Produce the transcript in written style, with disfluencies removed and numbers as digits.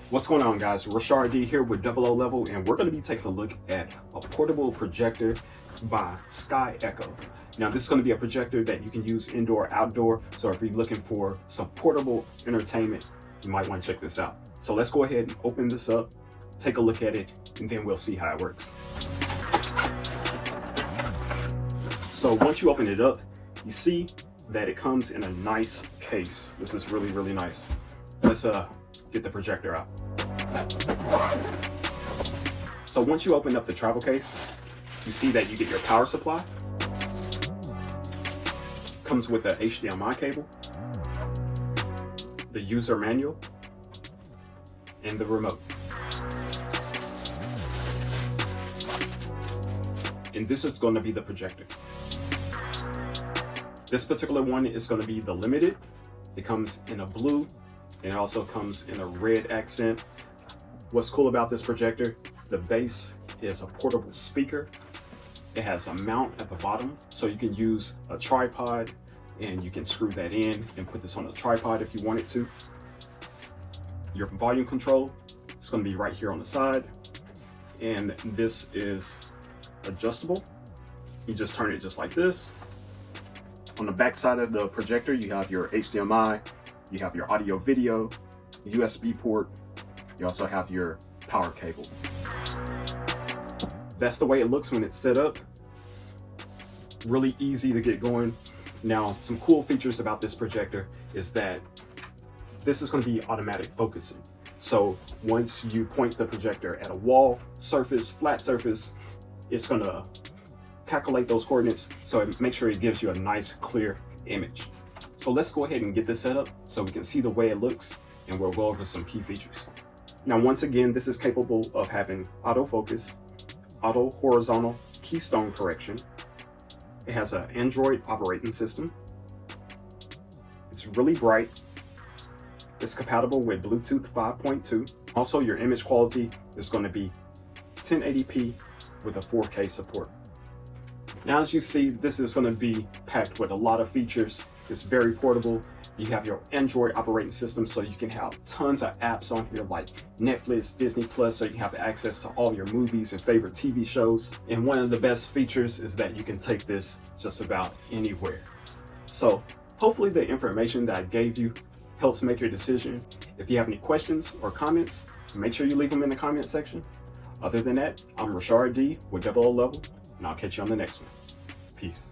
What's going on, guys? Rashard D here with Double O Level, and we're going to be taking a look at a portable projector by SkyEcho. Now, this is going to be a projector that you can use indoor, outdoor. So if you're looking for some portable entertainment, you might want to check this out. So let's go ahead and open this up, take a look at it, and then we'll see how it works. So once you open it up, you see that it comes in a nice case. This is really, really nice. Let's get the projector out. So once you open up the travel case, you see that you get your power supply. Comes with a HDMI cable, the user manual, and the remote. And this is going to be the projector. This particular one is going to be the limited. It comes in a blue, and it also comes in a red accent. What's cool about this projector, the base is a portable speaker. It has a mount at the bottom, so you can use a tripod and you can screw that in and put this on a tripod if you wanted to. Your volume control is going to be right here on the side, and this is adjustable. You just turn it just like this. On the back side of the projector, you have your HDMI, you have your audio video, USB port, you also have your power cable. That's the way it looks when it's set up. Really easy to get going. Now, some cool features about this projector is that this is going to be automatic focusing. So once you point the projector at a wall, surface, flat surface, it's going to calculate those coordinates, so make sure it gives you a nice clear image. So let's go ahead and get this set up so we can see the way it looks, and we'll go over some key features. Now, once again, this is capable of having autofocus, auto horizontal keystone correction. It has an Android operating system. It's really bright. It's compatible with Bluetooth 5.2. Also, your image quality is going to be 1080p with a 4K support. Now, as you see, this is going to be packed with a lot of features. It's very portable. You have your Android operating system, so you can have tons of apps on here like Netflix, Disney Plus, so you can have access to all your movies and favorite TV shows. And one of the best features is that you can take this just about anywhere. So hopefully the information that I gave you helps make your decision. If you have any questions or comments, make sure you leave them in the comment section. Other than that, I'm Rashard D with Double O Level, and I'll catch you on the next one. Peace.